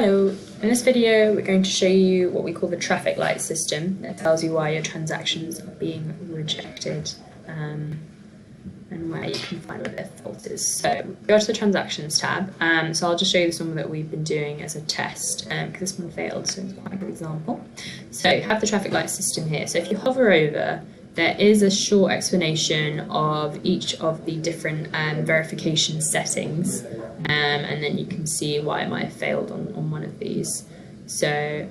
Hello, in this video we're going to show you what we call the traffic light system that tells you why your transactions are being rejected and where you can find where their fault is. So go to the transactions tab, so I'll just show you this one that we've been doing as a test because this one failed, so it's quite a good example. So you have the traffic light system here, so if you hover over, there is a short explanation of each of the different verification settings, and then you can see why it might have failed on one of these. So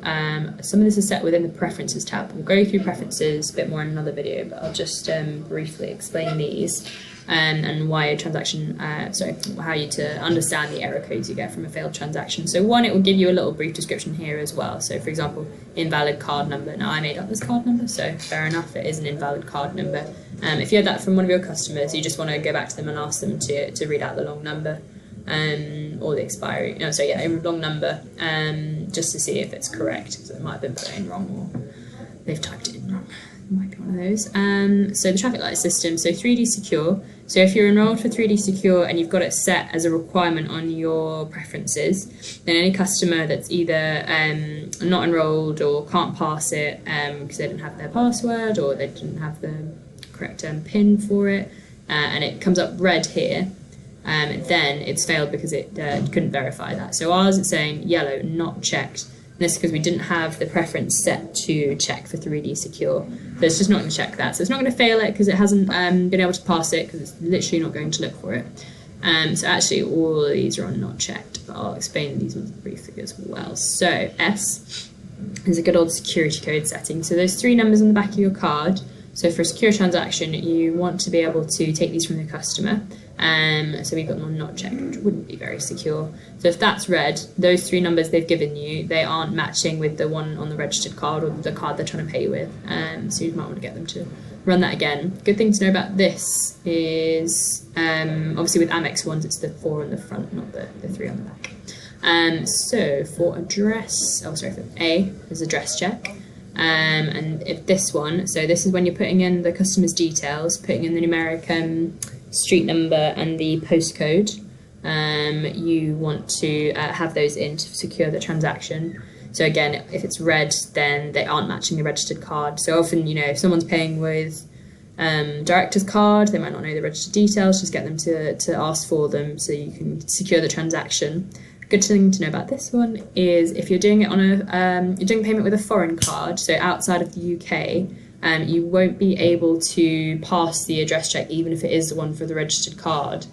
some of this is set within the preferences tab. We'll go through preferences a bit more in another video, but I'll just briefly explain these and why a transaction, how you to understand the error codes you get from a failed transaction. So one, it will give you a little brief description here as well. So for example, invalid card number. Now I made up this card number, so fair enough, it is an invalid card number. If you had that from one of your customers, you just want to go back to them and ask them to read out the long number or the expiry, long number, just to see if it's correct, because it might have been put in wrong or they've typed it in wrong. It might be one of those. So the traffic light system, so 3D secure. So if you're enrolled for 3D secure and you've got it set as a requirement on your preferences, then any customer that's either not enrolled or can't pass it because they didn't have their password or they didn't have the correct PIN for it, and it comes up red here, then it's failed because it couldn't verify that. So ours it's saying yellow, not checked. And this is because we didn't have the preference set to check for 3D secure. So it's just not going to check that. So it's not going to fail it because it hasn't been able to pass it, because it's literally not going to look for it. So actually all of these are on not checked, but I'll explain these ones briefly as well. So S is a good old security code setting. So those 3 numbers on the back of your card. So for a secure transaction, you want to be able to take these from the customer. So we've got them on not checked, which wouldn't be very secure. So if that's red, those 3 numbers they've given you, they aren't matching with the one on the registered card or the card they're trying to pay with. So you might want to get them to run that again. Good thing to know about this is, obviously with Amex ones, it's the 4 on the front, not the 3 on the back. So for address, for A, is address check. And if this one, so this is when you're putting in the customer's details, putting in the numeric street number and the postcode, you want to have those in to secure the transaction. So again, if it's red, then they aren't matching the registered card. So often, if someone's paying with director's card, they might not know the registered details, just get them to ask for them so you can secure the transaction. Good thing to know about this one is if you're doing it on you're doing payment with a foreign card, so outside of the UK, you won't be able to pass the address check even if it is the one for the registered card,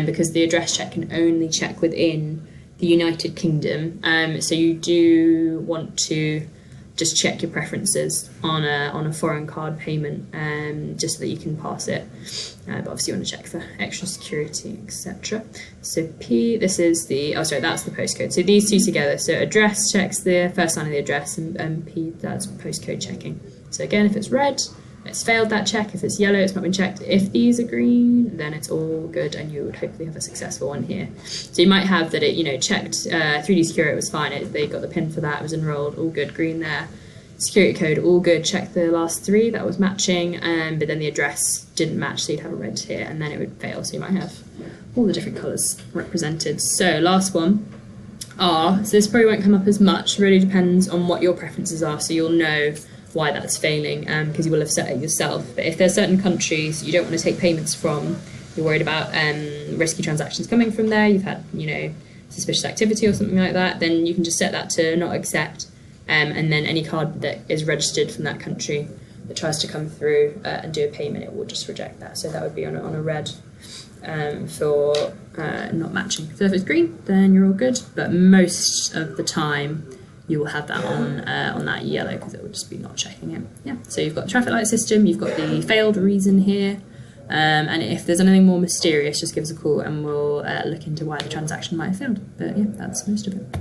because the address check can only check within the United Kingdom. So you do want to just check your preferences on a foreign card payment, just so that you can pass it. But obviously you want to check for extra security, etc. So P, this is the, that's the postcode. So these two together, so address checks the first line of the address, and P, that's postcode checking. So again, if it's red, it's failed that check. If it's yellow, it's not been checked. If these are green, then it's all good, and you would hopefully have a successful one here. So you might have that it, checked 3D secure, it was fine. They got the PIN for that, it was enrolled, all good, green there. Security code, all good, check the last 3, that was matching, but then the address didn't match, so you'd have a red here, and then it would fail, so you might have all the different colours represented. So last one, R, so this probably won't come up as much, really depends on what your preferences are, so you'll know why that's failing, because you will have set it yourself. But if there's certain countries you don't want to take payments from, you're worried about risky transactions coming from there, you've had suspicious activity or something like that, then you can just set that to not accept, and then any card that is registered from that country that tries to come through and do a payment, it will just reject that. So that would be on a red for not matching. So if it's green, then you're all good, but most of the time you will have that on that yellow, because it will just be not checking it. Yeah. So you've got the traffic light system, you've got the failed reason here, and if there's anything more mysterious, just give us a call and we'll look into why the transaction might have failed. But yeah, that's most of it.